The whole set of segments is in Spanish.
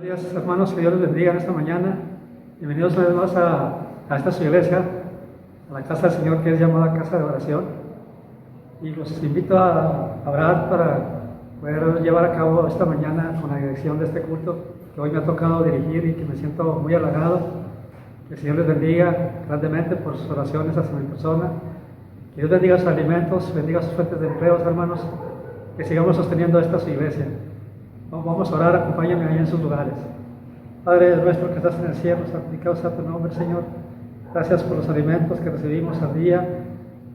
Buenos días, hermanos, que Dios les bendiga en esta mañana. Bienvenidos una vez más a esta su iglesia, a la casa del Señor, que es llamada Casa de Oración. Y los invito a orar para poder llevar a cabo esta mañana con la dirección de este culto que hoy me ha tocado dirigir y que me siento muy halagado. Que el Señor les bendiga grandemente por sus oraciones hacia mi persona. Que Dios bendiga sus alimentos, bendiga sus fuentes de empleos, hermanos. Que sigamos sosteniendo esta su iglesia. Vamos a orar, acompáñame ahí en sus lugares. Padre nuestro que estás en el cielo, santificado sea tu nombre, Señor. Gracias por los alimentos que recibimos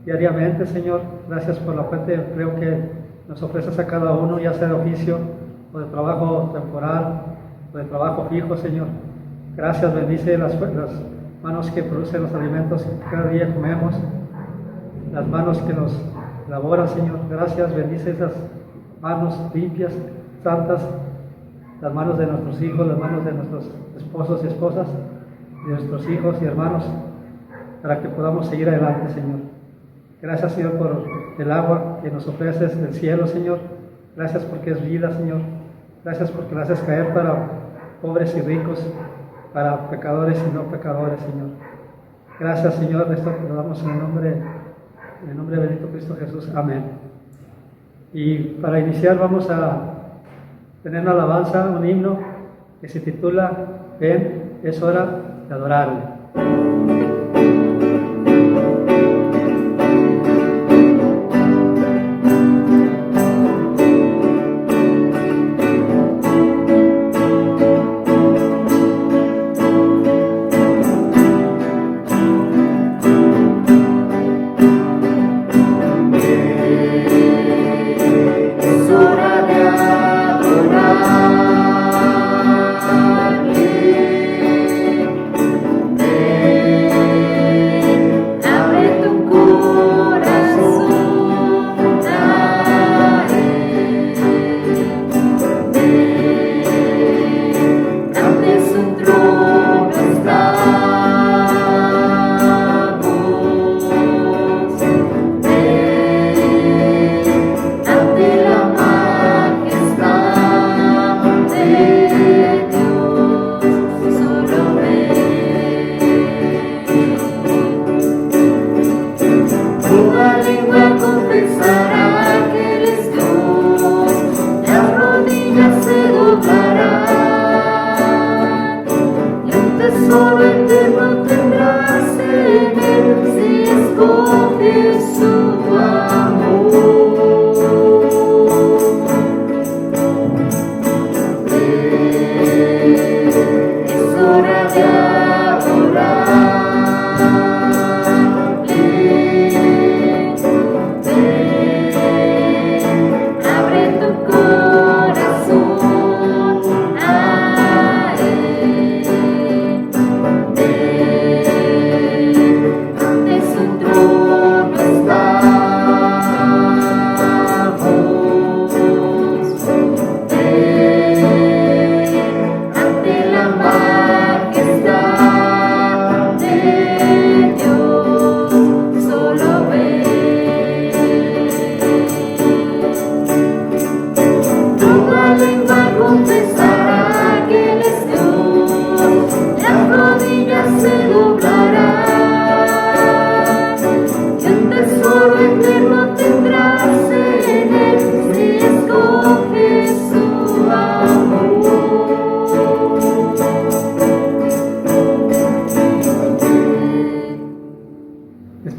diariamente, Señor. Gracias por la fuente de empleo que nos ofreces a cada uno, ya sea de oficio o de trabajo temporal o de trabajo fijo, Señor. Gracias, bendice las manos que producen los alimentos que cada día comemos, las manos que nos elaboran, Señor. Gracias, bendice esas manos limpias, santas, las manos de nuestros hijos, las manos de nuestros esposos y esposas, de nuestros hijos y hermanos, para que podamos seguir adelante, Señor. Gracias, Señor, por el agua que nos ofreces del cielo, Señor. Gracias porque es vida, Señor. Gracias porque la haces caer para pobres y ricos, para pecadores y no pecadores, Señor. Gracias, Señor. Esto te lo damos en el nombre de bendito Cristo Jesús. Amén. Y para iniciar vamos a tener una alabanza, un himno que se titula Ven, es hora de adorarle.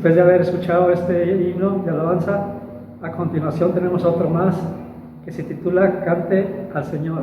Después de haber escuchado este himno de alabanza, a continuación tenemos otro más que se titula Cante al Señor.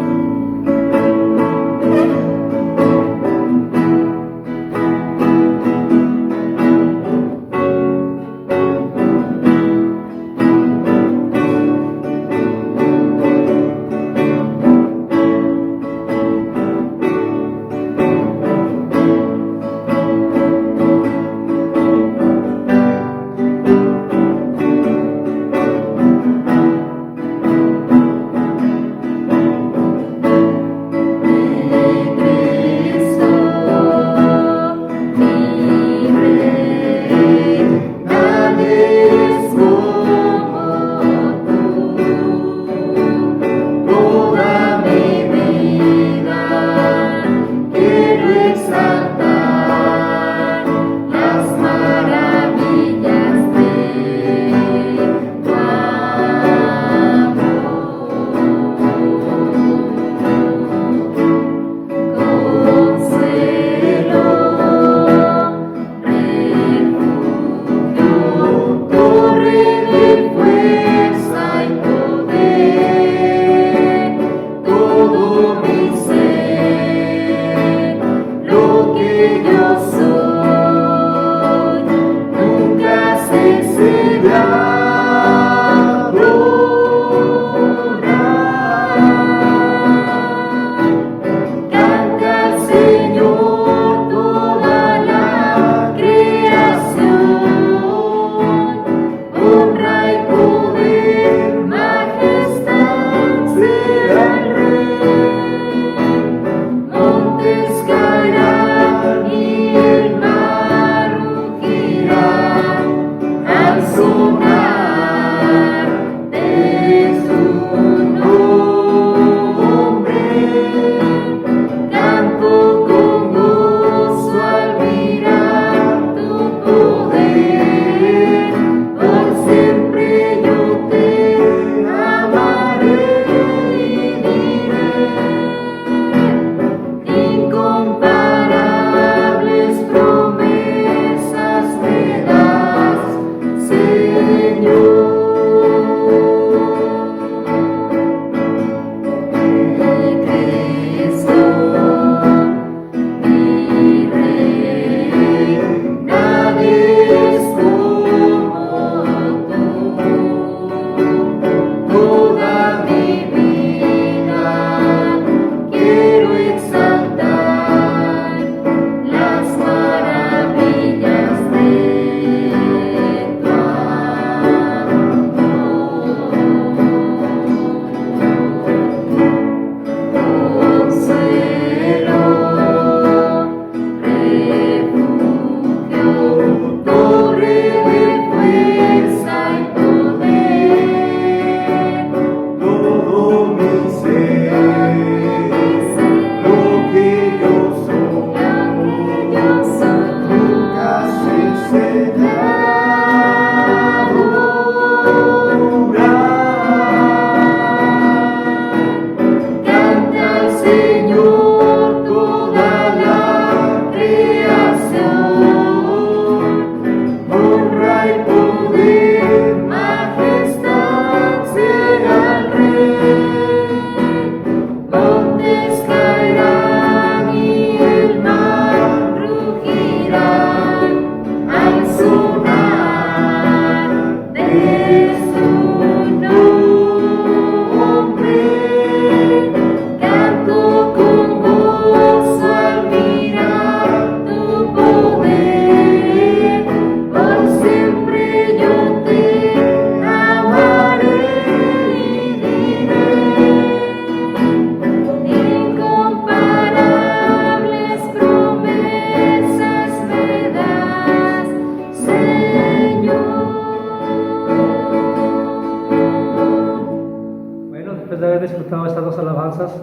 de haber disfrutado estas dos alabanzas,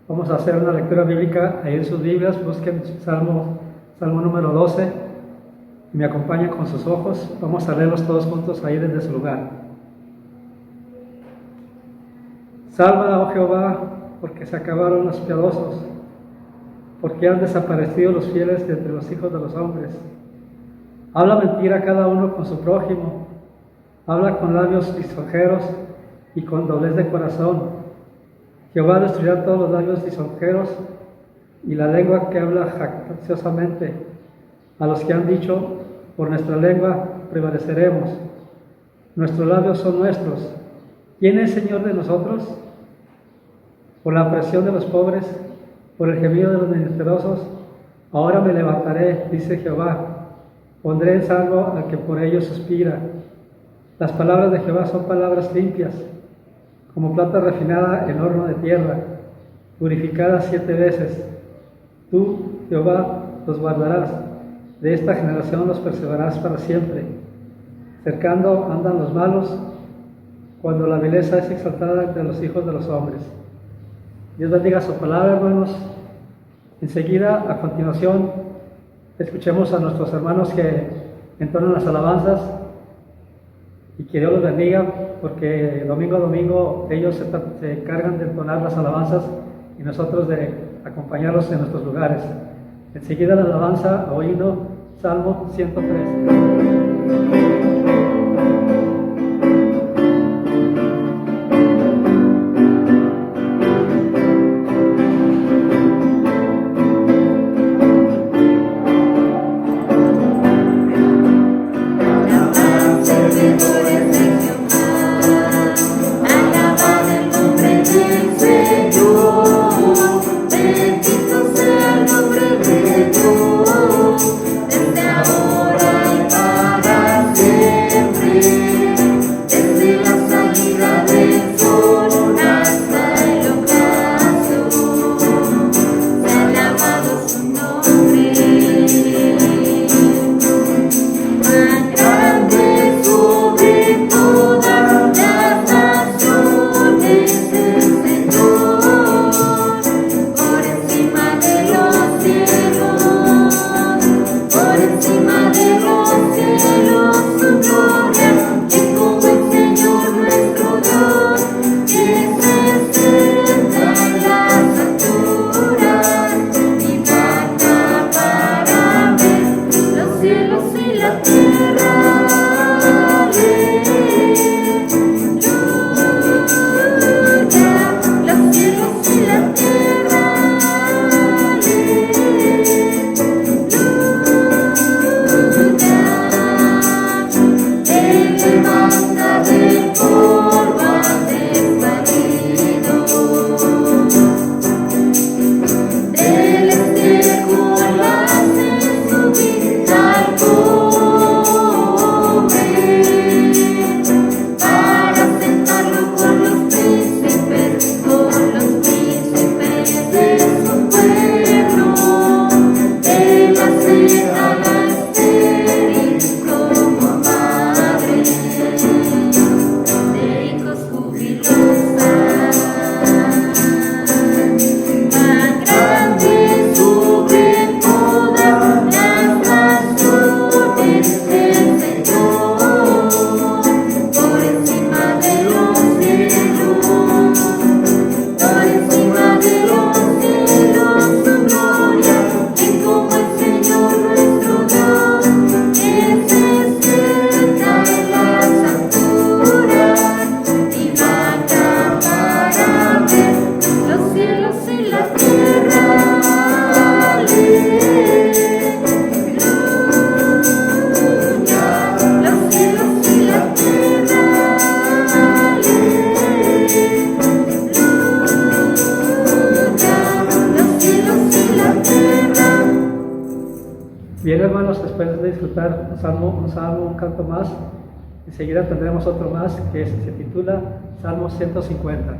vamos a hacer una lectura bíblica ahí en sus Biblias. Busquen Salmo número 12 y me acompañan con sus ojos. Vamos a leerlos todos juntos ahí desde su lugar. Salva, oh Jehová, porque se acabaron los piadosos, porque han desaparecido los fieles de entre los hijos de los hombres. Habla mentira cada uno con su prójimo, habla con labios lisonjeros y con doblez de corazón. Jehová destruirá todos los labios lisonjeros y la lengua que habla jactanciosamente. A los que han dicho, por nuestra lengua prevaleceremos, nuestros labios son nuestros. ¿Quién es Señor de nosotros? Por la opresión de los pobres, por el gemido de los menesterosos, ahora me levantaré, dice Jehová, pondré en salvo al que por ellos suspira. Las palabras de Jehová son palabras limpias, como plata refinada en horno de tierra, purificada 7 veces. Tú, Jehová, los guardarás, de esta generación los preservarás para siempre. Cercando andan los malos, cuando la vileza es exaltada entre los hijos de los hombres. Dios bendiga su palabra, hermanos. Enseguida, a continuación, escuchemos a nuestros hermanos que entonan las alabanzas y que Dios los bendiga, porque domingo a domingo ellos se encargan de entonar las alabanzas y nosotros de acompañarlos en nuestros lugares. Enseguida la alabanza o himno, Salmo 103. Bien, hermanos, después de disfrutar un canto más, enseguida tendremos otro más que se titula Salmo 150.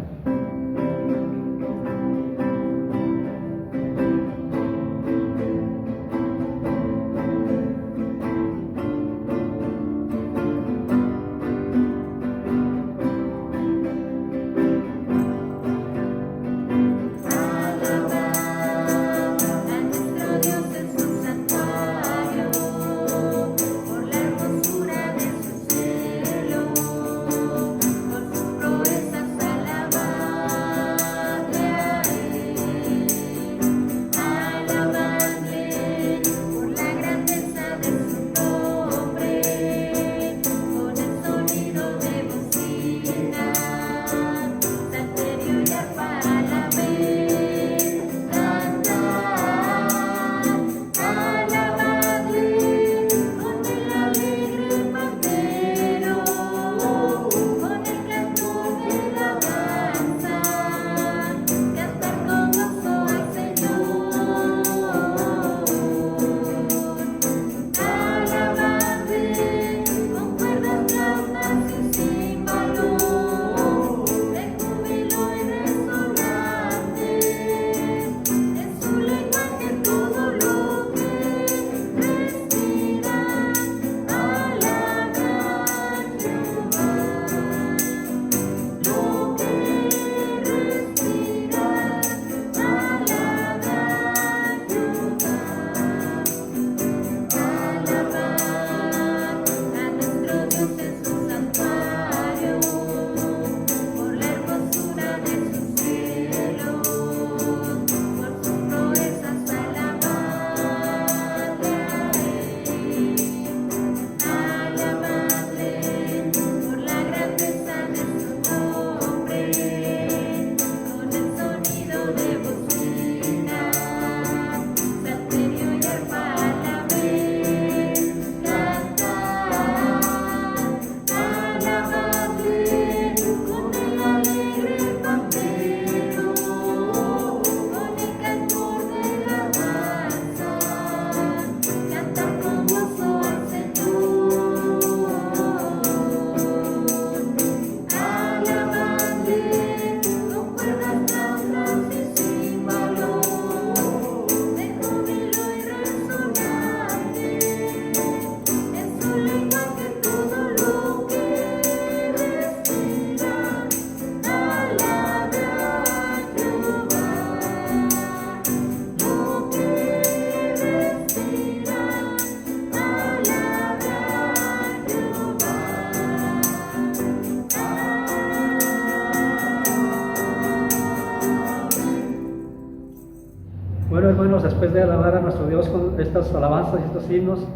hermanos, después de alabar a nuestro Dios con estas alabanzas y estos himnos,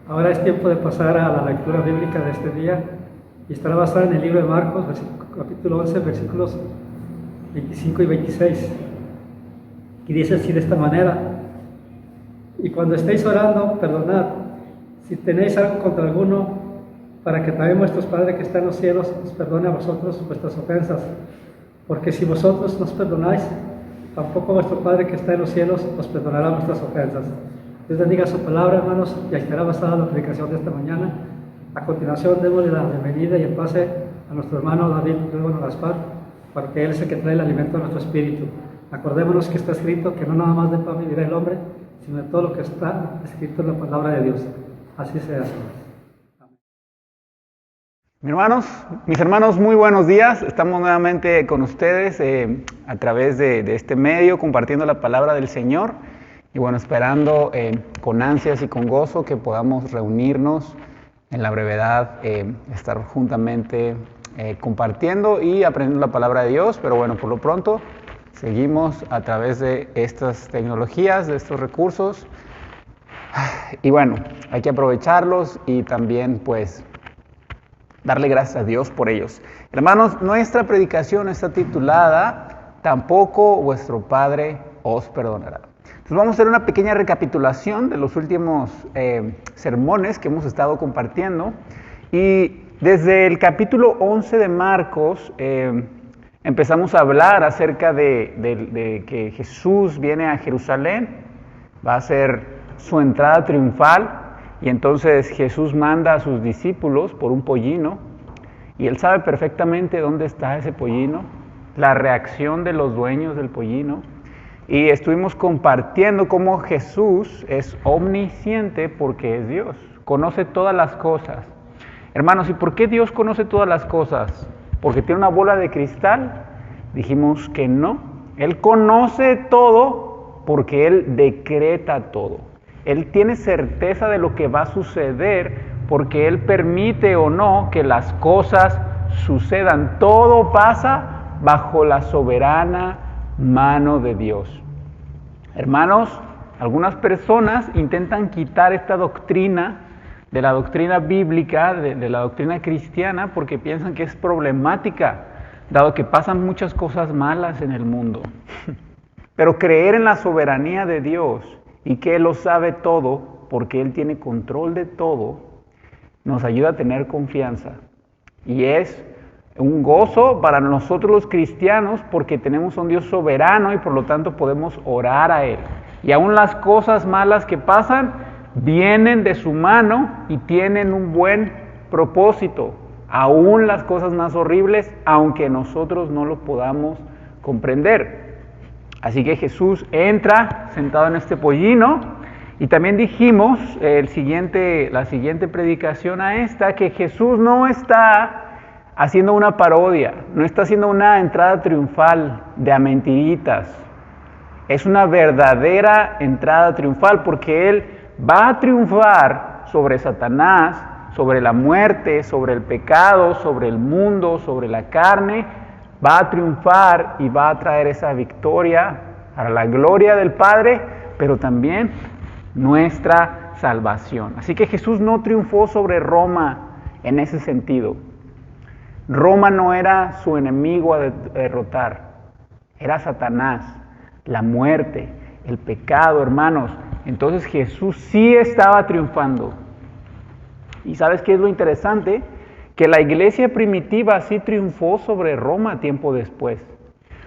ahora es tiempo de pasar a la lectura bíblica de este día y estará basada en el libro de Marcos, capítulo 11, versículos 25 y 26. Y dice así de esta manera: y cuando estéis orando, perdonad, si tenéis algo contra alguno, para que también vuestro Padre que está en los cielos os perdone a vosotros vuestras ofensas. Porque si vosotros nos perdonáis, tampoco vuestro Padre que está en los cielos os perdonará vuestras ofensas. Dios bendiga su palabra, hermanos, y ahí estará basada la predicación de esta mañana. A continuación, démosle la bienvenida y el pase a nuestro hermano David Luego Gaspar, porque él es el que trae el alimento a nuestro espíritu. Acordémonos que está escrito que no nada más de pan vivirá el hombre, sino de todo lo que está escrito en la palabra de Dios. Así sea. Mis hermanos, muy buenos días. Estamos nuevamente con ustedes a través de este medio, compartiendo la palabra del Señor. Y bueno, esperando con ansias y con gozo que podamos reunirnos en la brevedad, estar juntamente compartiendo y aprendiendo la palabra de Dios. Pero bueno, por lo pronto seguimos a través de estas tecnologías, de estos recursos. Y bueno, hay que aprovecharlos y también pues darle gracias a Dios por ellos. Hermanos, nuestra predicación está titulada "Tampoco vuestro Padre os perdonará". Entonces vamos a hacer una pequeña recapitulación de los últimos sermones que hemos estado compartiendo. Y desde el capítulo 11 de Marcos empezamos a hablar acerca de que Jesús viene a Jerusalén, va a hacer su entrada triunfal. Y entonces Jesús manda a sus discípulos por un pollino, y él sabe perfectamente dónde está ese pollino, la reacción de los dueños del pollino. Y estuvimos compartiendo cómo Jesús es omnisciente porque es Dios, conoce todas las cosas. Hermanos, ¿y por qué Dios conoce todas las cosas? ¿Porque tiene una bola de cristal? Dijimos que no. Él conoce todo porque Él decreta todo. Él tiene certeza de lo que va a suceder porque Él permite o no que las cosas sucedan. Todo pasa bajo la soberana mano de Dios. Hermanos, algunas personas intentan quitar esta doctrina de la doctrina bíblica, de la doctrina cristiana, porque piensan que es problemática, dado que pasan muchas cosas malas en el mundo. Pero creer en la soberanía de Dios y que Él lo sabe todo, porque Él tiene control de todo, nos ayuda a tener confianza. Y es un gozo para nosotros los cristianos, porque tenemos un Dios soberano y por lo tanto podemos orar a Él. Y aún las cosas malas que pasan vienen de su mano y tienen un buen propósito. Aún las cosas más horribles, aunque nosotros no lo podamos comprender. Así que Jesús entra sentado en este pollino, y también dijimos la siguiente predicación a esta, que Jesús no está haciendo una parodia, no está haciendo una entrada triunfal de a mentiritas. Es una verdadera entrada triunfal, porque Él va a triunfar sobre Satanás, sobre la muerte, sobre el pecado, sobre el mundo, sobre la carne. Va a triunfar y va a traer esa victoria para la gloria del Padre, pero también nuestra salvación. Así que Jesús no triunfó sobre Roma en ese sentido. Roma no era su enemigo a derrotar, era Satanás, la muerte, el pecado, hermanos. Entonces Jesús sí estaba triunfando. ¿Y sabes qué es lo interesante? Que la iglesia primitiva sí triunfó sobre Roma tiempo después.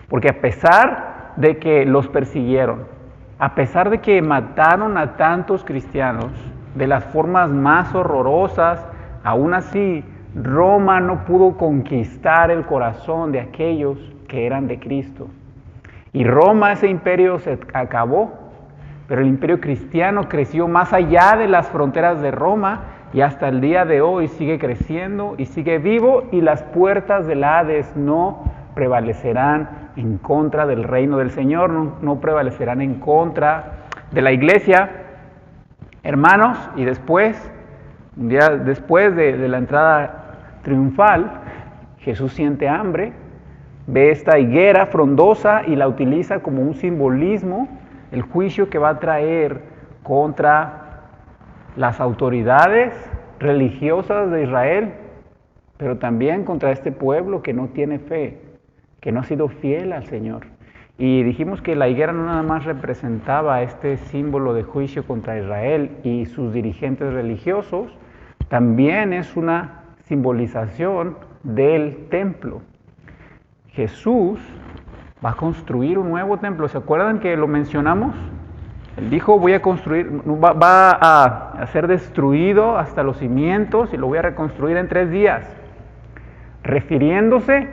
Porque a pesar de que los persiguieron, a pesar de que mataron a tantos cristianos de las formas más horrorosas, aún así Roma no pudo conquistar el corazón de aquellos que eran de Cristo. Y Roma, ese imperio se acabó, pero el imperio cristiano creció más allá de las fronteras de Roma, y hasta el día de hoy sigue creciendo y sigue vivo, y las puertas del Hades no prevalecerán en contra del reino del Señor, no prevalecerán en contra de la iglesia. Hermanos, y después, un día después de la entrada triunfal, Jesús siente hambre, ve esta higuera frondosa y la utiliza como un simbolismo el juicio que va a traer contra las autoridades religiosas de Israel, pero también contra este pueblo que no tiene fe, que no ha sido fiel al Señor. Y dijimos que la higuera no nada más representaba este símbolo de juicio contra Israel y sus dirigentes religiosos, también es una simbolización del templo. Jesús va a construir un nuevo templo. ¿Se acuerdan que lo mencionamos? Él dijo, voy a construir, va a ser destruido hasta los cimientos y lo voy a reconstruir en 3 días, refiriéndose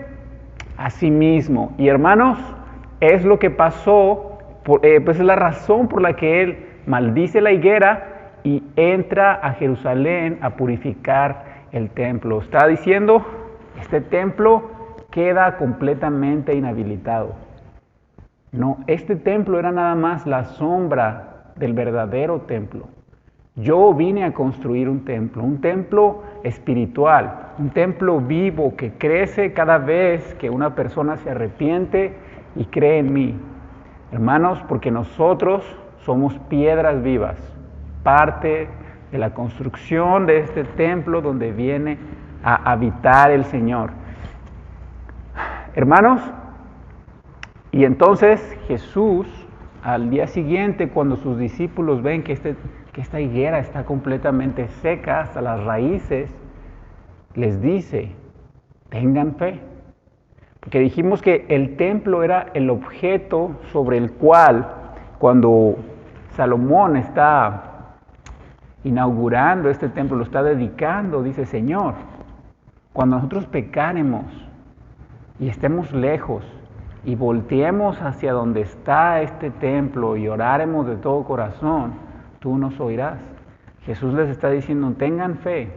a sí mismo. Y hermanos, es lo que pasó, pues es la razón por la que Él maldice la higuera y entra a Jerusalén a purificar el templo. Está diciendo, este templo queda completamente inhabilitado. No, este templo era nada más la sombra del verdadero templo. Yo vine a construir un templo espiritual, un templo vivo que crece cada vez que una persona se arrepiente y cree en mí. Hermanos, porque nosotros somos piedras vivas, parte de la construcción de este templo donde viene a habitar el Señor. Hermanos, y entonces Jesús, al día siguiente, cuando sus discípulos ven que esta higuera está completamente seca hasta las raíces, les dice, tengan fe. Porque dijimos que el templo era el objeto sobre el cual, cuando Salomón está inaugurando este templo, lo está dedicando, dice, Señor, cuando nosotros pecaremos y estemos lejos y volteemos hacia donde está este templo y oraremos de todo corazón, tú nos oirás. Jesús les está diciendo, tengan fe,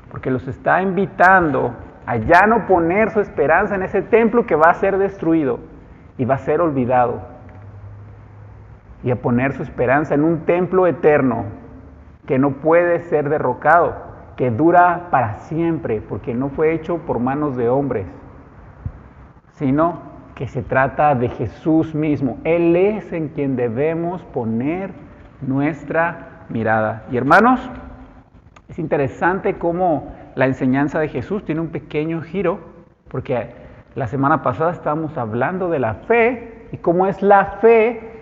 porque los está invitando a ya no poner su esperanza en ese templo que va a ser destruido y va a ser olvidado, y a poner su esperanza en un templo eterno que no puede ser derrocado, que dura para siempre, porque no fue hecho por manos de hombres, sino que se trata de Jesús mismo. Él es en quien debemos poner nuestra mirada. Y hermanos, es interesante cómo la enseñanza de Jesús tiene un pequeño giro, porque la semana pasada estábamos hablando de la fe y cómo es la fe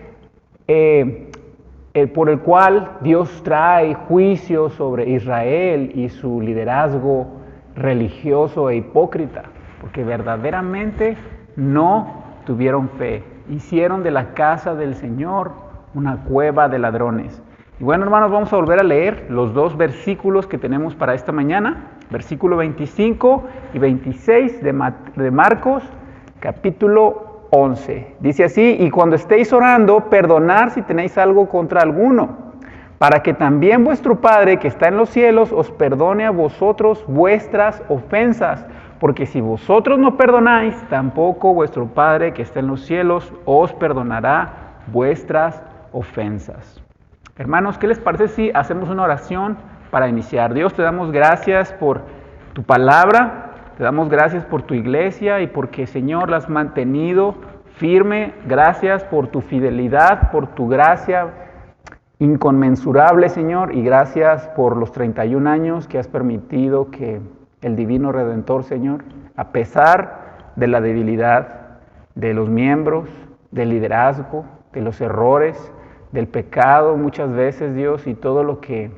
por el cual Dios trae juicio sobre Israel y su liderazgo religioso e hipócrita, porque verdaderamente no tuvieron fe. Hicieron de la casa del Señor una cueva de ladrones. Y bueno, hermanos, vamos a volver a leer los 2 versículos que tenemos para esta mañana, versículo 25 y 26 de Marcos, capítulo 11. Dice así, y cuando estéis orando, perdonad si tenéis algo contra alguno, para que también vuestro Padre que está en los cielos os perdone a vosotros vuestras ofensas, porque si vosotros no perdonáis, tampoco vuestro Padre que está en los cielos os perdonará vuestras ofensas. Hermanos, ¿qué les parece si hacemos una oración para iniciar? Dios, te damos gracias por tu palabra, te damos gracias por tu iglesia y porque, Señor, la has mantenido firme. Gracias por tu fidelidad, por tu gracia inconmensurable, Señor, y gracias por los 31 años que has permitido que el Divino Redentor, Señor, a pesar de la debilidad de los miembros, del liderazgo, de los errores, del pecado muchas veces, Dios, y todo lo que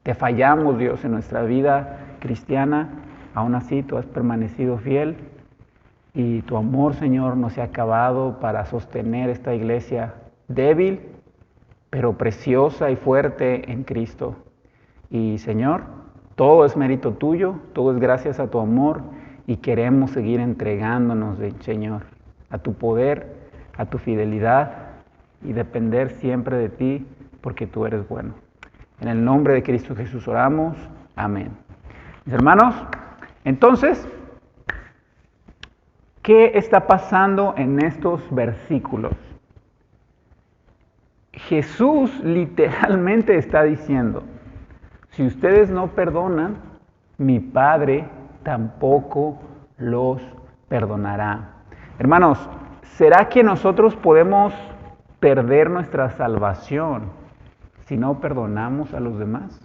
te fallamos, Dios, en nuestra vida cristiana, aún así tú has permanecido fiel y tu amor, Señor, no se ha acabado para sostener esta iglesia débil, pero preciosa y fuerte en Cristo. Y, Señor, todo es mérito tuyo, todo es gracias a tu amor y queremos seguir entregándonos, Señor, a tu poder, a tu fidelidad y depender siempre de ti porque tú eres bueno. En el nombre de Cristo Jesús oramos. Amén. Mis hermanos, entonces, ¿qué está pasando en estos versículos? Jesús literalmente está diciendo, si ustedes no perdonan, mi Padre tampoco los perdonará. Hermanos, ¿será que nosotros podemos perder nuestra salvación si no perdonamos a los demás?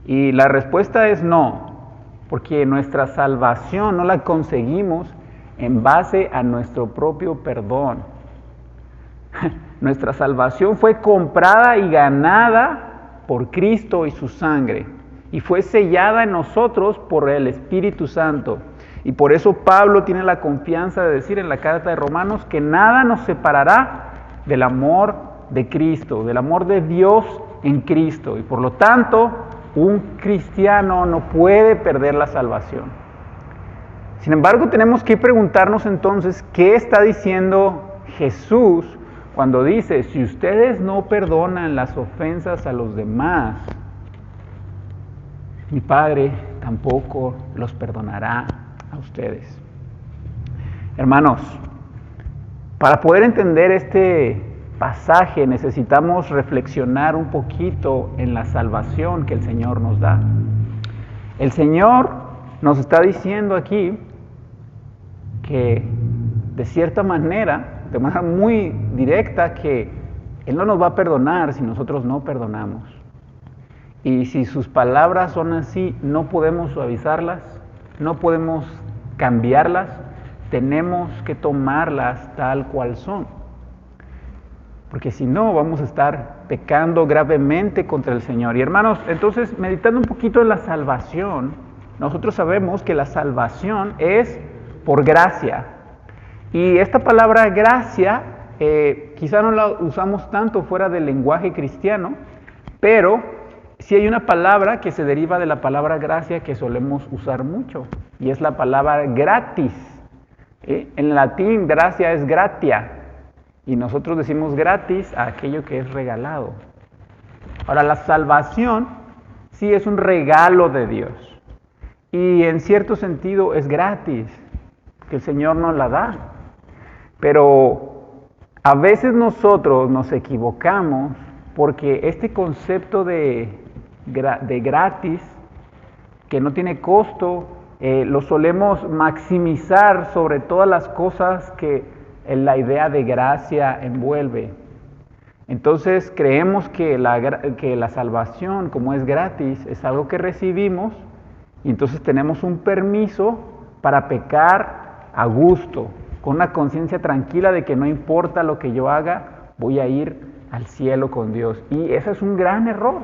Y la respuesta es no, porque nuestra salvación no la conseguimos en base a nuestro propio perdón. Nuestra salvación fue comprada y ganada por Cristo y su sangre, y fue sellada en nosotros por el Espíritu Santo. Y por eso Pablo tiene la confianza de decir en la carta de Romanos que nada nos separará del amor de Cristo, del amor de Dios en Cristo. Y por lo tanto, un cristiano no puede perder la salvación. Sin embargo, tenemos que preguntarnos entonces, ¿qué está diciendo Jesús cuando dice, si ustedes no perdonan las ofensas a los demás, mi Padre tampoco los perdonará a ustedes? Hermanos, para poder entender este pasaje necesitamos reflexionar un poquito en la salvación que el Señor nos da. El Señor nos está diciendo aquí que de cierta manera, de manera muy directa, que Él no nos va a perdonar si nosotros no perdonamos. Y si sus palabras son así, no podemos suavizarlas, no podemos cambiarlas, tenemos que tomarlas tal cual son. Porque si no, vamos a estar pecando gravemente contra el Señor. Y hermanos, entonces, meditando un poquito en la salvación, nosotros sabemos que la salvación es por gracia. Y esta palabra gracia, quizá no la usamos tanto fuera del lenguaje cristiano, pero sí hay una palabra que se deriva de la palabra gracia que solemos usar mucho, y es la palabra gratis. En latín, gracia es gratia, y nosotros decimos gratis a aquello que es regalado. Ahora, la salvación sí es un regalo de Dios, y en cierto sentido es gratis, que el Señor nos la da. Pero a veces nosotros nos equivocamos porque este concepto de gratis, que no tiene costo, lo solemos maximizar sobre todas las cosas que la idea de gracia envuelve. Entonces creemos que la salvación, como es gratis, es algo que recibimos, y entonces tenemos un permiso para pecar a gusto, con una conciencia tranquila de que no importa lo que yo haga, voy a ir al cielo con Dios. Y ese es un gran error,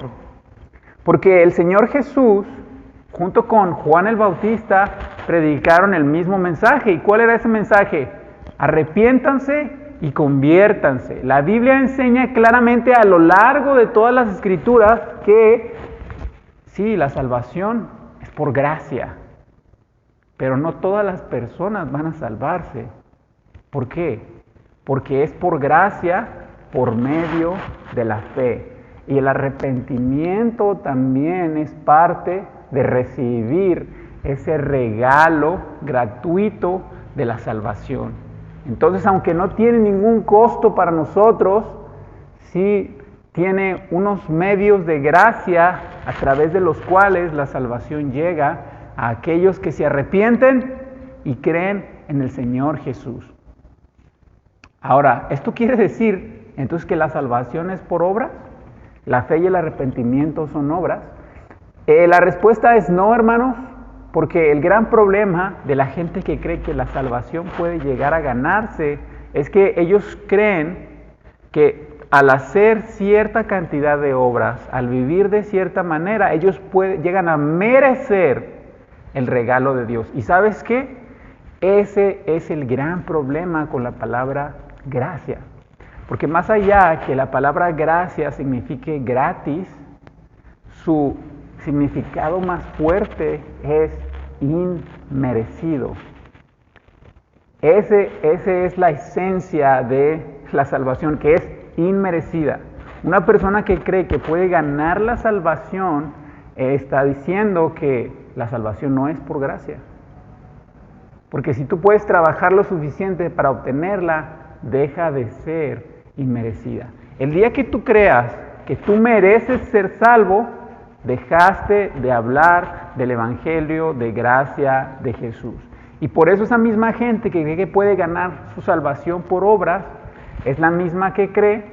porque el Señor Jesús, junto con Juan el Bautista, predicaron el mismo mensaje. ¿Y cuál era ese mensaje? Arrepiéntanse y conviértanse. La Biblia enseña claramente a lo largo de todas las Escrituras que sí, la salvación es por gracia, pero no todas las personas van a salvarse. ¿Por qué? Porque es por gracia, por medio de la fe. Y el arrepentimiento también es parte de recibir ese regalo gratuito de la salvación. Entonces, aunque no tiene ningún costo para nosotros, sí tiene unos medios de gracia a través de los cuales la salvación llega a aquellos que se arrepienten y creen en el Señor Jesús. Ahora, ¿esto quiere decir entonces que la salvación es por obras? ¿La fe y el arrepentimiento son obras? La respuesta es no, hermanos, porque el gran problema de la gente que cree que la salvación puede llegar a ganarse es que ellos creen que al hacer cierta cantidad de obras, al vivir de cierta manera, ellos llegan a merecer el regalo de Dios. ¿Y sabes qué? Ese es el gran problema con la palabra gracia. Porque más allá que la palabra gracia signifique gratis, su significado más fuerte es inmerecido. Esa es la esencia de la salvación, que es inmerecida. Una persona que cree que puede ganar la salvación está diciendo que la salvación no es por gracia. Porque si tú puedes trabajar lo suficiente para obtenerla, deja de ser inmerecida. El día que tú creas que tú mereces ser salvo, dejaste de hablar del Evangelio de gracia de Jesús. Y por eso esa misma gente que cree que puede ganar su salvación por obras, es la misma que cree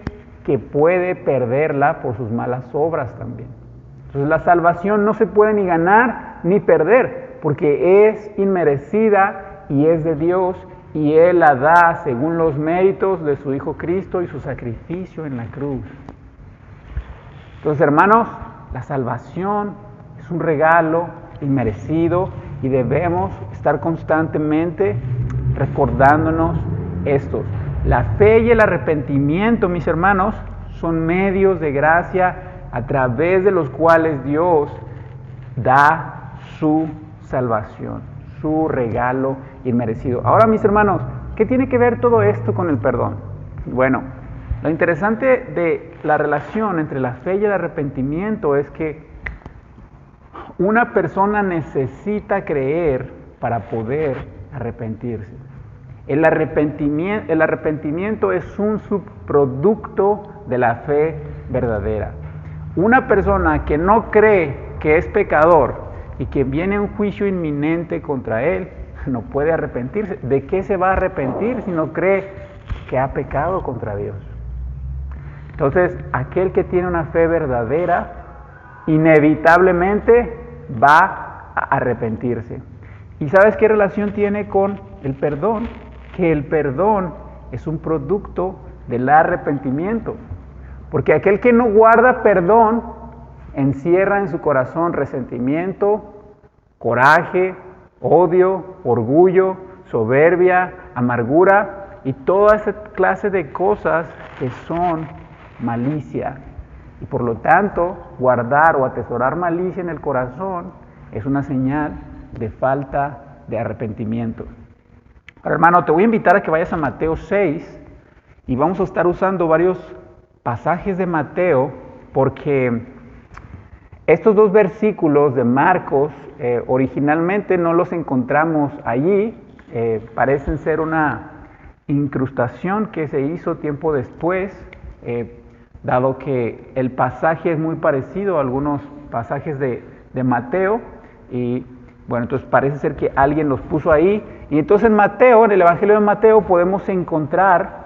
que puede perderla por sus malas obras también. Entonces la salvación no se puede ni ganar ni perder, porque es inmerecida y es de Dios, y Él la da según los méritos de su Hijo Cristo y su sacrificio en la cruz. Entonces, hermanos, la salvación es un regalo inmerecido y debemos estar constantemente recordándonos estos. La fe y el arrepentimiento, mis hermanos, son medios de gracia a través de los cuales Dios da su salvación, su regalo inmerecido. Ahora, mis hermanos, ¿qué tiene que ver todo esto con el perdón? Bueno, lo interesante de la relación entre la fe y el arrepentimiento es que una persona necesita creer para poder arrepentirse. El arrepentimiento es un subproducto de la fe verdadera. Una persona que no cree que es pecador y que viene un juicio inminente contra él, no puede arrepentirse. ¿De qué se va a arrepentir si no cree que ha pecado contra Dios? Entonces, aquel que tiene una fe verdadera, inevitablemente va a arrepentirse. ¿Y sabes qué relación tiene con el perdón? Que el perdón es un producto del arrepentimiento. Porque aquel que no guarda perdón encierra en su corazón resentimiento, coraje, odio, orgullo, soberbia, amargura y toda esa clase de cosas que son malicia. Y por lo tanto, guardar o atesorar malicia en el corazón es una señal de falta de arrepentimiento. Ahora, hermano, te voy a invitar a que vayas a Mateo 6 y vamos a estar usando varios pasajes de Mateo porque estos dos versículos de Marcos originalmente no los encontramos allí, parecen ser una incrustación que se hizo tiempo después, dado que el pasaje es muy parecido a algunos pasajes de Mateo, y bueno, entonces parece ser que alguien los puso ahí, y entonces en Mateo, en el Evangelio de Mateo, podemos encontrar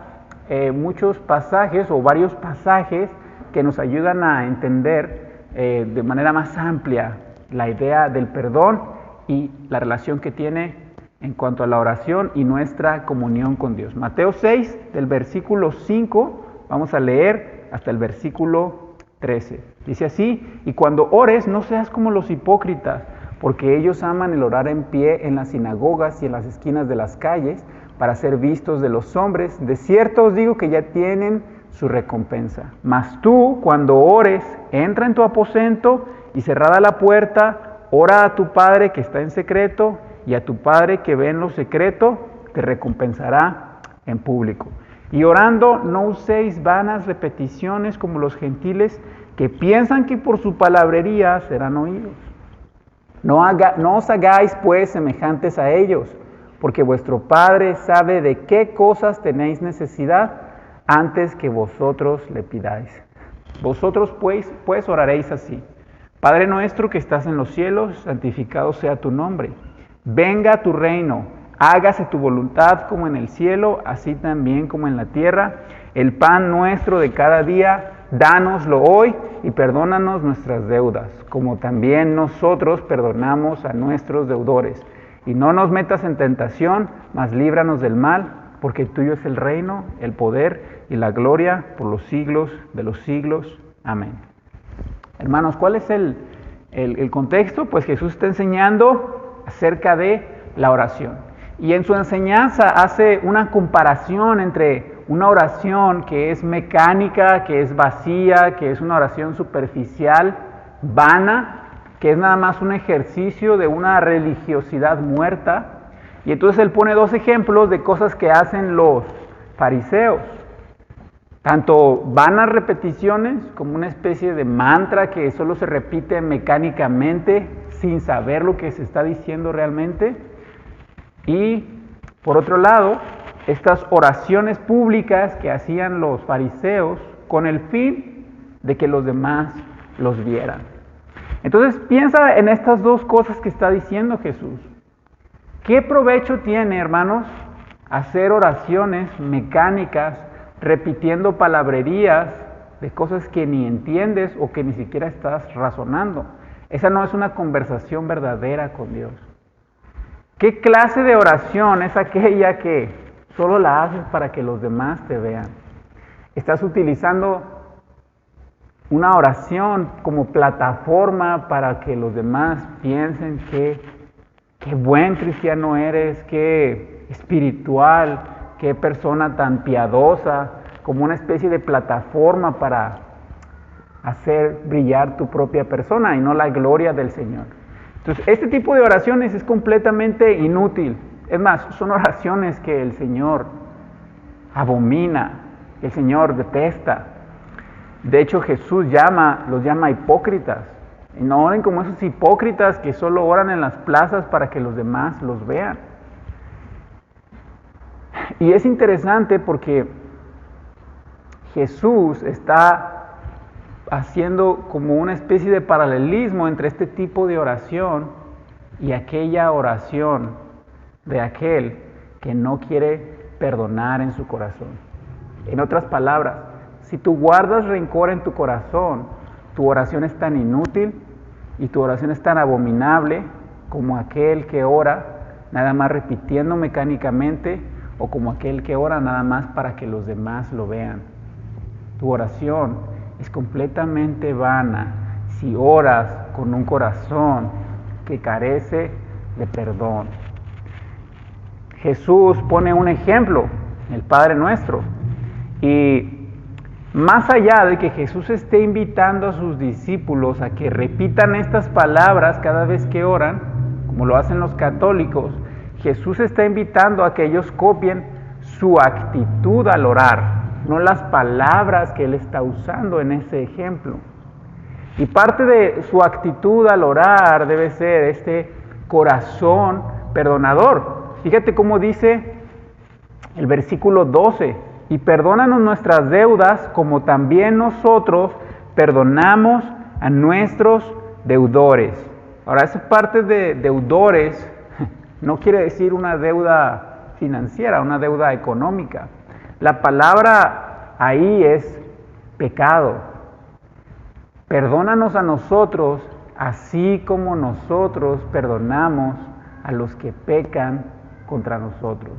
muchos pasajes o varios pasajes que nos ayudan a entender de manera más amplia la idea del perdón y la relación que tiene en cuanto a la oración y nuestra comunión con Dios. Mateo 6, del versículo 5, vamos a leer hasta el versículo 13. Dice así: y cuando ores, no seas como los hipócritas, porque ellos aman el orar en pie en las sinagogas y en las esquinas de las calles, para ser vistos de los hombres. De cierto os digo que ya tienen su recompensa. Mas tú, cuando ores, entra en tu aposento y cerrada la puerta, ora a tu Padre que está en secreto, y a tu Padre que ve en lo secreto te recompensará en público. Y orando, no uséis vanas repeticiones como los gentiles, que piensan que por su palabrería serán oídos. No os hagáis pues semejantes a ellos, porque vuestro Padre sabe de qué cosas tenéis necesidad antes que vosotros le pidáis. Vosotros pues oraréis así: Padre nuestro que estás en los cielos, santificado sea tu nombre. Venga tu reino, hágase tu voluntad como en el cielo, así también como en la tierra. El pan nuestro de cada día, dánoslo hoy, y perdónanos nuestras deudas, como también nosotros perdonamos a nuestros deudores. Y no nos metas en tentación, mas líbranos del mal, porque tuyo es el reino, el poder y la gloria por los siglos de los siglos. Amén. Hermanos, ¿cuál es el contexto? Pues Jesús está enseñando acerca de la oración. Y en su enseñanza hace una comparación entre una oración que es mecánica, que es vacía, que es una oración superficial, vana, que es nada más un ejercicio de una religiosidad muerta. Y entonces él pone dos ejemplos de cosas que hacen los fariseos. Tanto vanas repeticiones como una especie de mantra que solo se repite mecánicamente sin saber lo que se está diciendo realmente. Y por otro lado, estas oraciones públicas que hacían los fariseos con el fin de que los demás los vieran. Entonces piensa en estas dos cosas que está diciendo Jesús. ¿Qué provecho tiene, hermanos, hacer oraciones mecánicas, repitiendo palabrerías de cosas que ni entiendes o que ni siquiera estás razonando. Esa no es una conversación verdadera con Dios. ¿Qué clase de oración es aquella que solo la haces para que los demás te vean? Estás utilizando una oración como plataforma para que los demás piensen que qué buen cristiano eres, qué espiritual, qué persona tan piadosa, como una especie de plataforma para hacer brillar tu propia persona y no la gloria del Señor. Entonces, este tipo de oraciones es completamente inútil. Es más, son oraciones que el Señor abomina, el Señor detesta. De hecho, Jesús los llama hipócritas. Y no oren como esos hipócritas que solo oran en las plazas para que los demás los vean. Y es interesante porque Jesús está haciendo como una especie de paralelismo entre este tipo de oración y aquella oración de aquel que no quiere perdonar en su corazón. En otras palabras, si tú guardas rencor en tu corazón, tu oración es tan inútil y tu oración es tan abominable como aquel que ora nada más repitiendo mecánicamente o como aquel que ora nada más para que los demás lo vean. Tu oración es completamente vana si oras con un corazón que carece de perdón. Jesús pone un ejemplo, el Padre Nuestro, y más allá de que Jesús esté invitando a sus discípulos a que repitan estas palabras cada vez que oran, como lo hacen los católicos, Jesús está invitando a que ellos copien su actitud al orar, no las palabras que Él está usando en ese ejemplo. Y parte de su actitud al orar debe ser este corazón perdonador. Fíjate cómo dice el versículo 12, y perdónanos nuestras deudas como también nosotros perdonamos a nuestros deudores. Ahora, esa parte de deudores no quiere decir una deuda financiera, una deuda económica. La palabra ahí es pecado. Perdónanos a nosotros, así como nosotros perdonamos a los que pecan contra nosotros.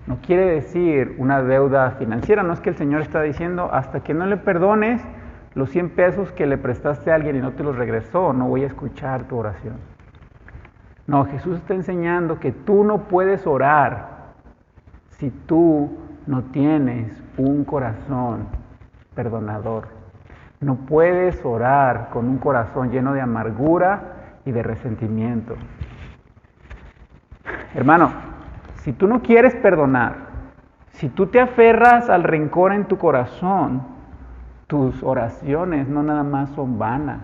No quiere decir una deuda financiera, no es que el Señor está diciendo, hasta que no le perdones los 100 pesos que le prestaste a alguien y no te los regresó, no voy a escuchar tu oración. No, Jesús está enseñando que tú no puedes orar si tú no tienes un corazón perdonador. No puedes orar con un corazón lleno de amargura y de resentimiento. Hermano, si tú no quieres perdonar, si tú te aferras al rencor en tu corazón, tus oraciones no nada más son vanas,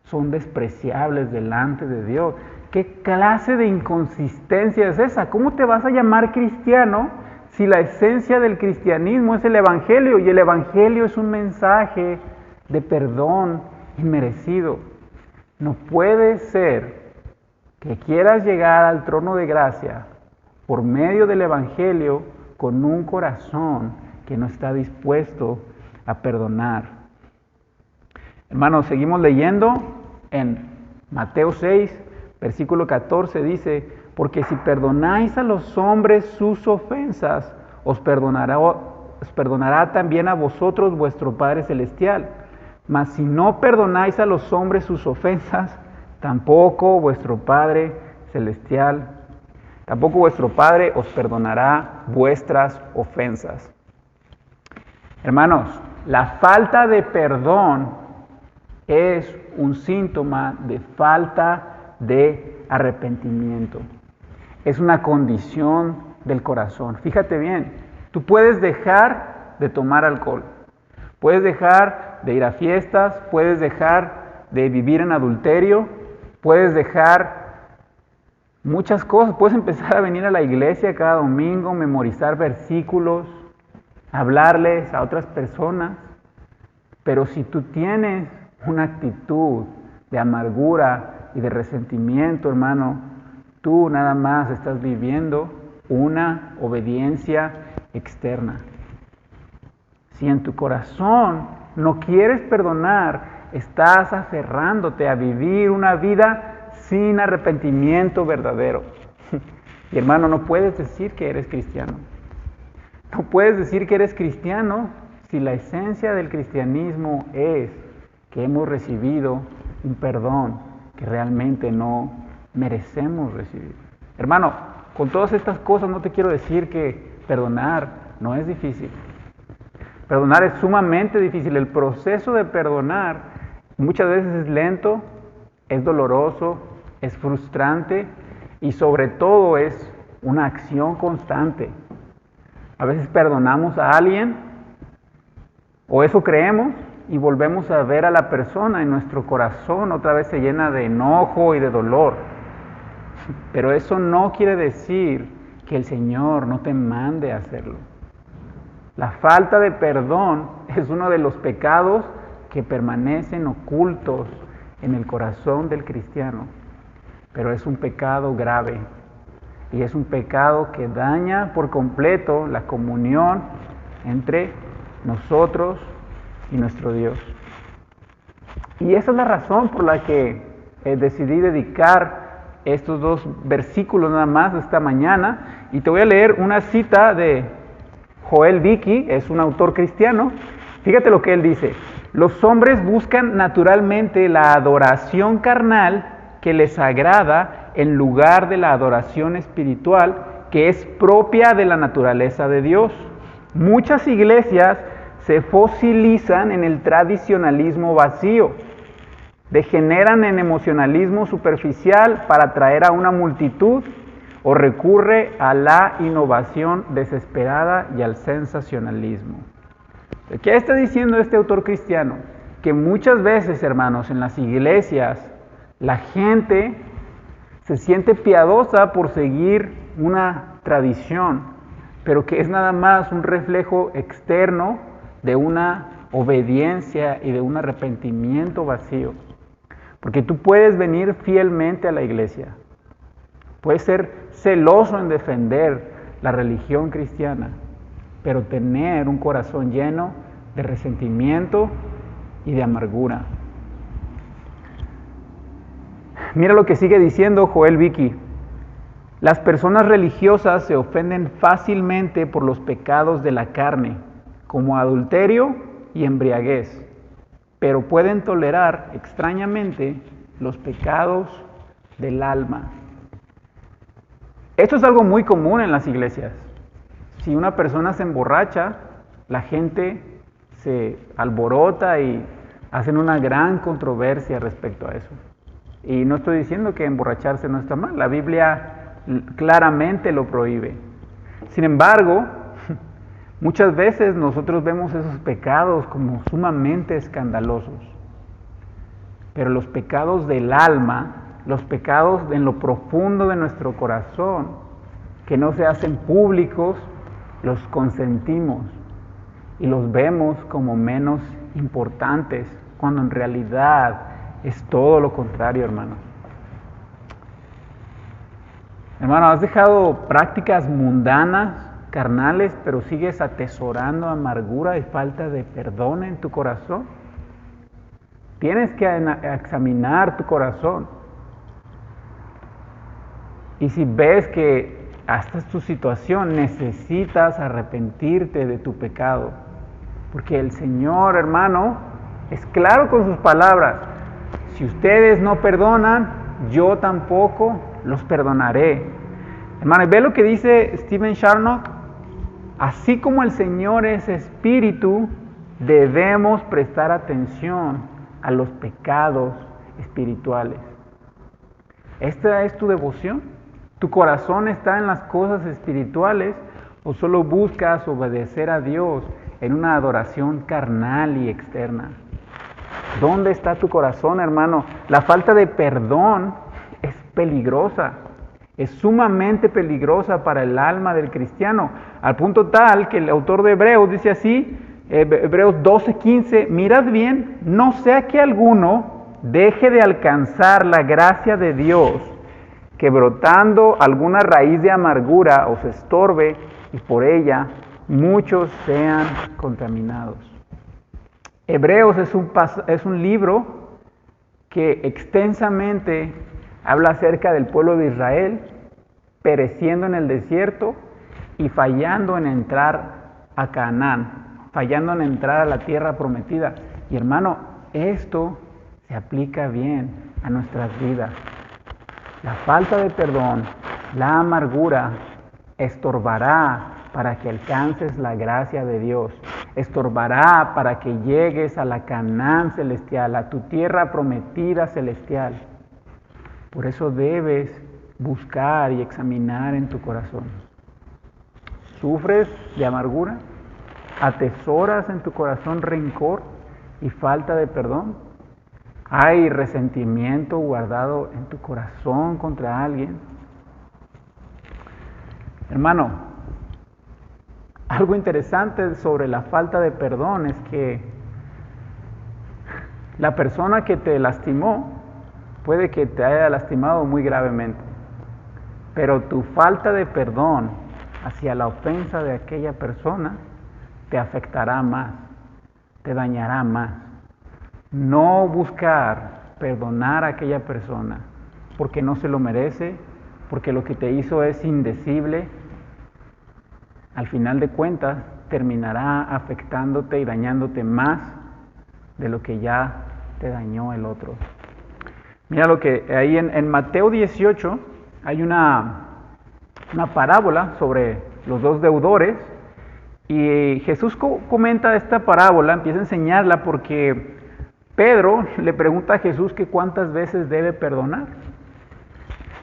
son despreciables delante de Dios. ¿Qué clase de inconsistencia es esa? ¿Cómo te vas a llamar cristiano si la esencia del cristianismo es el Evangelio y el Evangelio es un mensaje de perdón inmerecido? No puede ser que quieras llegar al trono de gracia por medio del Evangelio con un corazón que no está dispuesto a perdonar. Hermanos, seguimos leyendo en Mateo 6, versículo 14, dice, porque si perdonáis a los hombres sus ofensas, os perdonará también a vosotros vuestro Padre Celestial. Mas si no perdonáis a los hombres sus ofensas, tampoco vuestro Padre os perdonará vuestras ofensas. Hermanos, la falta de perdón es un síntoma de falta de arrepentimiento. Es una condición del corazón. Fíjate bien, tú puedes dejar de tomar alcohol, puedes dejar de ir a fiestas, puedes dejar de vivir en adulterio, puedes dejar muchas cosas, puedes empezar a venir a la iglesia cada domingo, memorizar versículos, hablarles a otras personas, pero si tú tienes una actitud de amargura y de resentimiento, hermano, tú nada más estás viviendo una obediencia externa. Si en tu corazón no quieres perdonar, estás aferrándote a vivir una vida sin arrepentimiento verdadero. Y hermano, no puedes decir que eres cristiano. No puedes decir que eres cristiano si la esencia del cristianismo es que hemos recibido un perdón que realmente no merecemos recibir. Hermano, con todas estas cosas no te quiero decir que perdonar no es difícil. Perdonar es sumamente difícil. El proceso de perdonar muchas veces es lento, es doloroso, es frustrante y sobre todo es una acción constante. A veces perdonamos a alguien, o eso creemos, y volvemos a ver a la persona y nuestro corazón otra vez se llena de enojo y de dolor. Pero eso no quiere decir que el Señor no te mande a hacerlo. La falta de perdón es uno de los pecados que permanecen ocultos en el corazón del cristiano, pero es un pecado grave y es un pecado que daña por completo la comunión entre nosotros y nuestro Dios. Y esa es la razón por la que decidí dedicar estos 2 versículos nada más esta mañana, y te voy a leer una cita de Joel Dickey, es un autor cristiano. Fíjate lo que él dice: los hombres buscan naturalmente la adoración carnal que les agrada en lugar de la adoración espiritual que es propia de la naturaleza de Dios. Muchas iglesias se fosilizan en el tradicionalismo vacío, degeneran en emocionalismo superficial para atraer a una multitud o recurre a la innovación desesperada y al sensacionalismo. ¿Qué está diciendo este autor cristiano? Que muchas veces, hermanos, en las iglesias la gente se siente piadosa por seguir una tradición, pero que es nada más un reflejo externo de una obediencia y de un arrepentimiento vacío. Porque tú puedes venir fielmente a la iglesia, puedes ser celoso en defender la religión cristiana, pero tener un corazón lleno de resentimiento y de amargura. Mira lo que sigue diciendo Joel Dickey: las personas religiosas se ofenden fácilmente por los pecados de la carne, como adulterio y embriaguez, pero pueden tolerar extrañamente los pecados del alma. Esto es algo muy común en las iglesias. Si una persona se emborracha, la gente se alborota y hacen una gran controversia respecto a eso. Y no estoy diciendo que emborracharse no está mal, la Biblia claramente lo prohíbe. Sin embargo, muchas veces nosotros vemos esos pecados como sumamente escandalosos. Pero los pecados del alma, los pecados en lo profundo de nuestro corazón, que no se hacen públicos, los consentimos y los vemos como menos importantes, cuando en realidad es todo lo contrario, hermano. Hermano, ¿has dejado prácticas mundanas, carnales, pero sigues atesorando amargura y falta de perdón en tu corazón? Tienes que examinar tu corazón. Y si ves que esta es tu situación, necesitas arrepentirte de tu pecado. Porque el Señor, hermano, es claro con sus palabras: si ustedes no perdonan, yo tampoco los perdonaré. Hermano, ve lo que dice Stephen Charnock: así como el Señor es espíritu, debemos prestar atención a los pecados espirituales. ¿Esta es tu devoción? ¿Tu corazón está en las cosas espirituales o solo buscas obedecer a Dios en una adoración carnal y externa? ¿Dónde está tu corazón, hermano? La falta de perdón es peligrosa, es sumamente peligrosa para el alma del cristiano, al punto tal que el autor de Hebreos dice así, Hebreos 12:15, mirad bien, no sea que alguno deje de alcanzar la gracia de Dios, que brotando alguna raíz de amargura os estorbe y por ella muchos sean contaminados. Hebreos es un libro que extensamente habla acerca del pueblo de Israel pereciendo en el desierto y fallando en entrar a Canaán, fallando en entrar a la tierra prometida. Y hermano, esto se aplica bien a nuestras vidas. La falta de perdón, la amargura, estorbará para que alcances la gracia de Dios. Estorbará para que llegues a la Canaán celestial, a tu tierra prometida celestial. Por eso debes buscar y examinar en tu corazón. ¿Sufres de amargura? ¿Atesoras en tu corazón rencor y falta de perdón? ¿Hay resentimiento guardado en tu corazón contra alguien? Hermano, algo interesante sobre la falta de perdón es que la persona que te lastimó puede que te haya lastimado muy gravemente, pero tu falta de perdón hacia la ofensa de aquella persona te afectará más, te dañará más. No buscar perdonar a aquella persona porque no se lo merece, porque lo que te hizo es indecible, al final de cuentas terminará afectándote y dañándote más de lo que ya te dañó el otro. Mira lo que ahí en Mateo 18 hay una parábola sobre los dos deudores y Jesús comenta esta parábola, empieza a enseñarla porque Pedro le pregunta a Jesús que cuántas veces debe perdonar.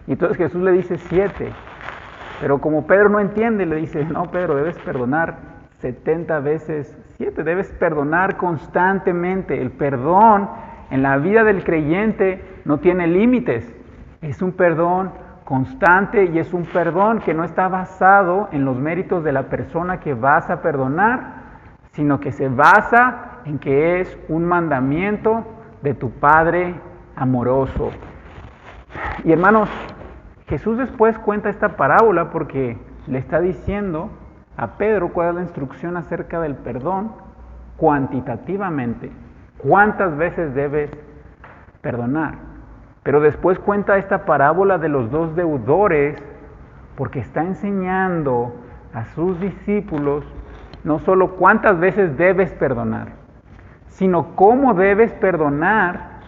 Y entonces Jesús le dice 7. Pero como Pedro no entiende, le dice, no, Pedro, debes perdonar 70 veces 7. Debes perdonar constantemente. El perdón en la vida del creyente no tiene límites. Es un perdón constante y es un perdón que no está basado en los méritos de la persona que vas a perdonar, sino que se basa en que es un mandamiento de tu Padre amoroso. Y hermanos, Jesús después cuenta esta parábola porque le está diciendo a Pedro cuál es la instrucción acerca del perdón cuantitativamente. ¿Cuántas veces debes perdonar? Pero después cuenta esta parábola de los dos deudores porque está enseñando a sus discípulos no solo cuántas veces debes perdonar, sino cómo debes perdonar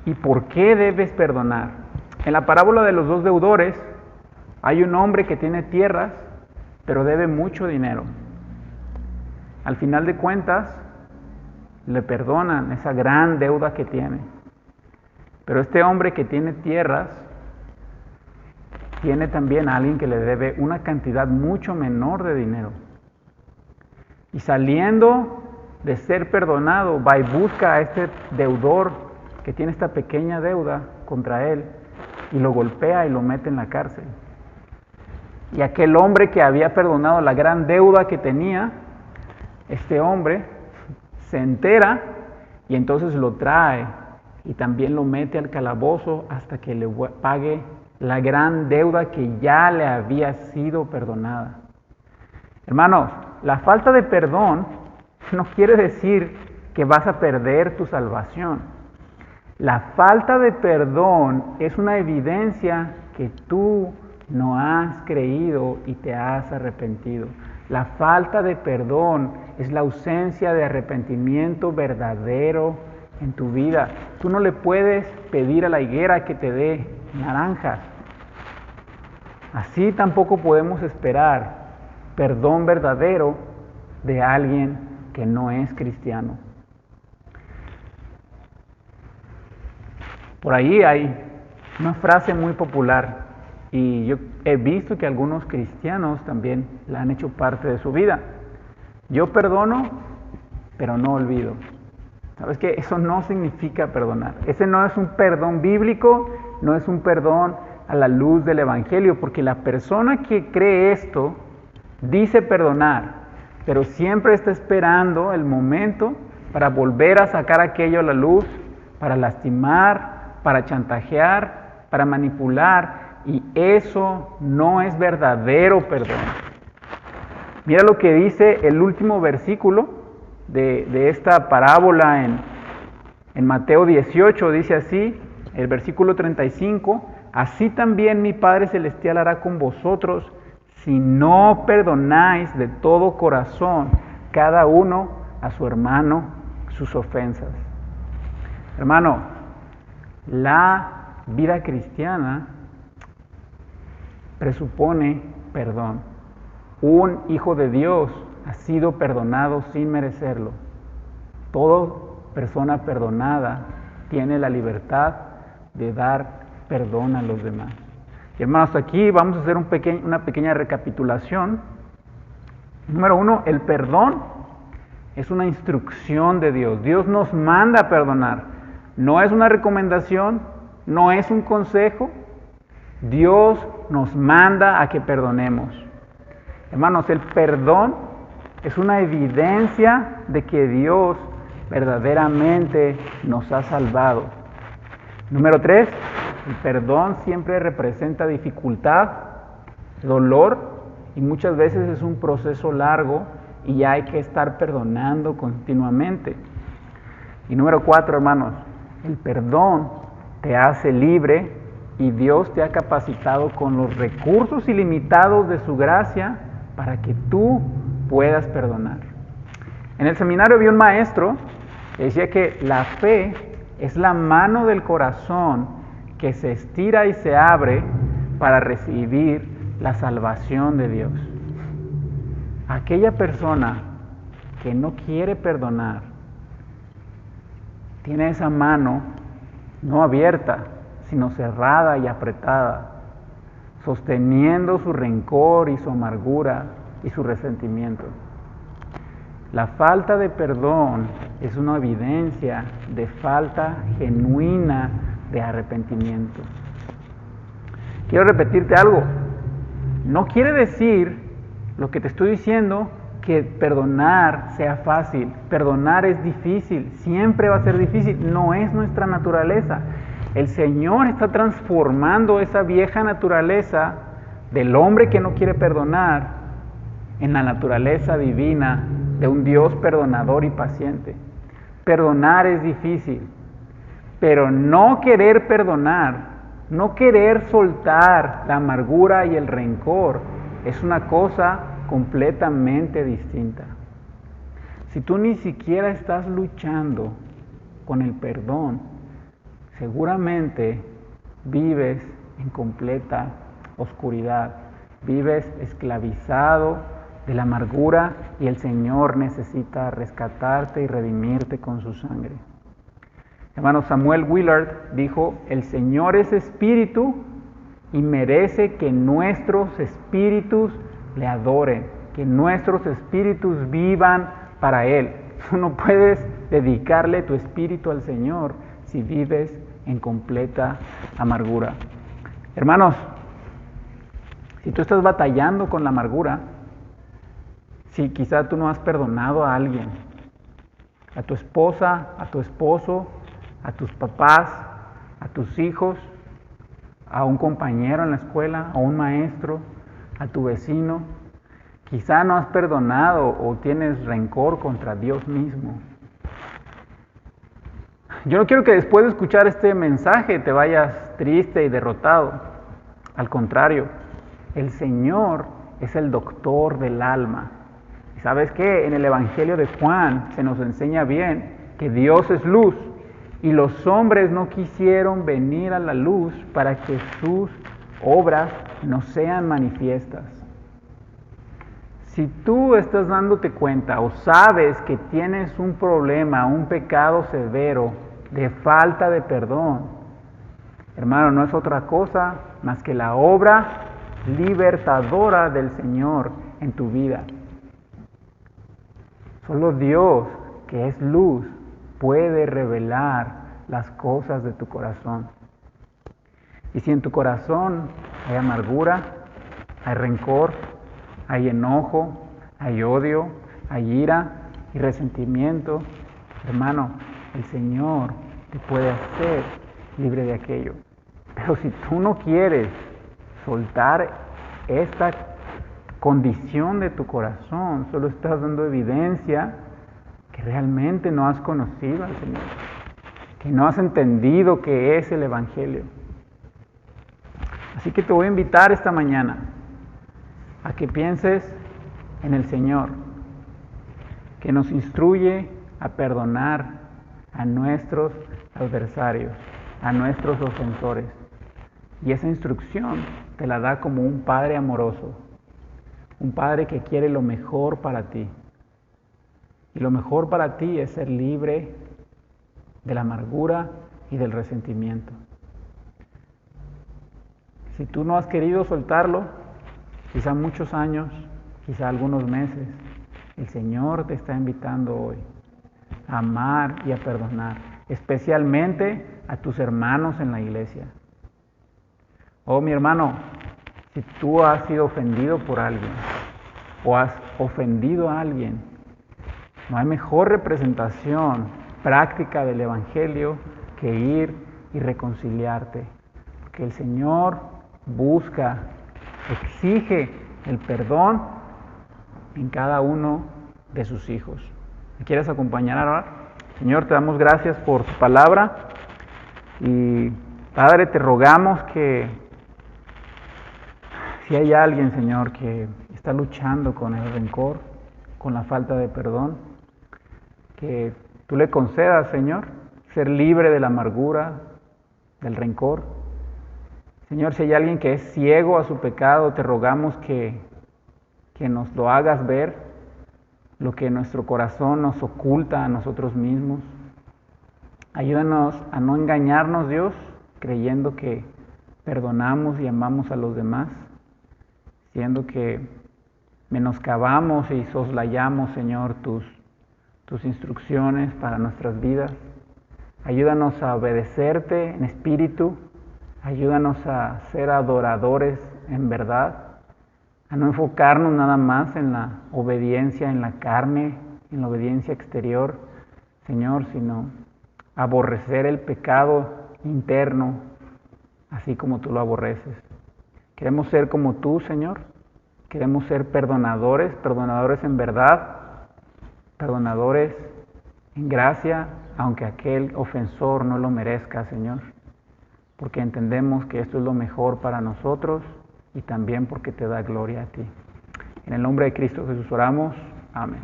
y por qué debes perdonar. En la parábola de los dos deudores hay un hombre que tiene tierras, pero debe mucho dinero. Al final de cuentas, le perdonan esa gran deuda que tiene. Pero este hombre que tiene tierras, tiene también a alguien que le debe una cantidad mucho menor de dinero. Y saliendo de ser perdonado, va y busca a este deudor que tiene esta pequeña deuda contra él, y lo golpea y lo mete en la cárcel. Y aquel hombre que había perdonado la gran deuda que tenía, este hombre se entera y entonces lo trae y también lo mete al calabozo hasta que le pague la gran deuda que ya le había sido perdonada. Hermanos, la falta de perdón no quiere decir que vas a perder tu salvación. La falta de perdón es una evidencia que tú no has creído y te has arrepentido. La falta de perdón es la ausencia de arrepentimiento verdadero en tu vida. Tú no le puedes pedir a la higuera que te dé naranjas. Así tampoco podemos esperar perdón verdadero de alguien que no es cristiano. Por ahí hay una frase muy popular y yo he visto que algunos cristianos también la han hecho parte de su vida. Yo perdono, pero no olvido. ¿Sabes qué? Eso no significa perdonar. Ese no es un perdón bíblico, no es un perdón a la luz del Evangelio, porque la persona que cree esto dice perdonar, pero siempre está esperando el momento para volver a sacar aquello a la luz, para lastimar, para chantajear, para manipular, y eso no es verdadero perdón. Mira lo que dice el último versículo de esta parábola en Mateo 18, dice así, el versículo 35, así también mi Padre Celestial hará con vosotros si no perdonáis de todo corazón cada uno a su hermano sus ofensas. Hermano, la vida cristiana presupone perdón. Un hijo de Dios ha sido perdonado sin merecerlo. Toda persona perdonada tiene la libertad de dar perdón a los demás. Y hermanos, aquí vamos a hacer una pequeña recapitulación. Número 1, el perdón es una instrucción de Dios. Dios nos manda a perdonar. No es una recomendación, no es un consejo. Dios nos manda a que perdonemos. Hermanos, el perdón es una evidencia de que Dios verdaderamente nos ha salvado. Número 3, el perdón siempre representa dificultad, dolor y muchas veces es un proceso largo y hay que estar perdonando continuamente. Y número 4, hermanos, el perdón te hace libre y Dios te ha capacitado con los recursos ilimitados de su gracia para que tú puedas perdonar. En el seminario vi un maestro que decía que la fe es la mano del corazón que se estira y se abre para recibir la salvación de Dios. Aquella persona que no quiere perdonar tiene esa mano no abierta, sino cerrada y apretada, sosteniendo su rencor y su amargura y su resentimiento. La falta de perdón es una evidencia de falta genuina de arrepentimiento. Quiero repetirte algo. No quiere decir lo que te estoy diciendo que perdonar sea fácil. Perdonar es difícil, siempre va a ser difícil, no es nuestra naturaleza. El Señor está transformando esa vieja naturaleza del hombre que no quiere perdonar en la naturaleza divina de un Dios perdonador y paciente. Perdonar es difícil, pero no querer perdonar, no querer soltar la amargura y el rencor es una cosa completamente distinta. Si tú ni siquiera estás luchando con el perdón, seguramente vives en completa oscuridad, vives esclavizado de la amargura y el Señor necesita rescatarte y redimirte con su sangre. Hermano, Samuel Willard dijo, el Señor es espíritu y merece que nuestros espíritus le adoren, que nuestros espíritus vivan para Él. Tú no puedes dedicarle tu espíritu al Señor si vives en completa amargura. Hermanos, si tú estás batallando con la amargura, si quizá tú no has perdonado a alguien, a tu esposa, a tu esposo, a tus papás, a tus hijos, a un compañero en la escuela, a un maestro, a tu vecino, quizá no has perdonado o tienes rencor contra Dios mismo. Yo no quiero que después de escuchar este mensaje te vayas triste y derrotado. Al contrario, el Señor es el doctor del alma. ¿Y sabes qué? En el Evangelio de Juan se nos enseña bien que Dios es luz y los hombres no quisieron venir a la luz para que sus obras no sean manifiestas. Si tú estás dándote cuenta o sabes que tienes un problema, un pecado severo de falta de perdón, hermano, no es otra cosa más que la obra libertadora del Señor en tu vida. Solo Dios, que es luz, puede revelar las cosas de tu corazón. Y si en tu corazón hay amargura, hay rencor, hay enojo, hay odio, hay ira y resentimiento, hermano, el Señor te puede hacer libre de aquello. Pero si tú no quieres soltar esta condición de tu corazón, solo estás dando evidencia que realmente no has conocido al Señor, que no has entendido qué es el Evangelio. Así que te voy a invitar esta mañana a que pienses en el Señor, que nos instruye a perdonar a nuestros adversarios, a nuestros ofensores. Y esa instrucción te la da como un Padre amoroso, un Padre que quiere lo mejor para ti. Y lo mejor para ti es ser libre de la amargura y del resentimiento. Si tú no has querido soltarlo, quizá muchos años, quizá algunos meses, el Señor te está invitando hoy a amar y a perdonar, especialmente a tus hermanos en la iglesia. Oh, mi hermano, si tú has sido ofendido por alguien o has ofendido a alguien, no hay mejor representación práctica del Evangelio que ir y reconciliarte, porque el Señor busca, exige el perdón en cada uno de sus hijos. ¿Me quieres acompañar a orar? Señor, te damos gracias por tu palabra y Padre, te rogamos que si hay alguien, Señor, que está luchando con el rencor, con la falta de perdón, que tú le concedas, Señor, ser libre de la amargura, del rencor. Señor, si hay alguien que es ciego a su pecado, te rogamos que nos lo hagas ver, lo que nuestro corazón nos oculta a nosotros mismos. Ayúdanos a no engañarnos, Dios, creyendo que perdonamos y amamos a los demás, siendo que menoscabamos y soslayamos, Señor, tus instrucciones para nuestras vidas. Ayúdanos a obedecerte en espíritu, ayúdanos a ser adoradores en verdad, a no enfocarnos nada más en la obediencia en la carne, en la obediencia exterior, Señor, sino aborrecer el pecado interno, así como tú lo aborreces. Queremos ser como tú, Señor. Queremos ser perdonadores en verdad, perdonadores en gracia, aunque aquel ofensor no lo merezca, Señor. Porque entendemos que esto es lo mejor para nosotros y también porque te da gloria a ti. En el nombre de Cristo Jesús oramos. Amén.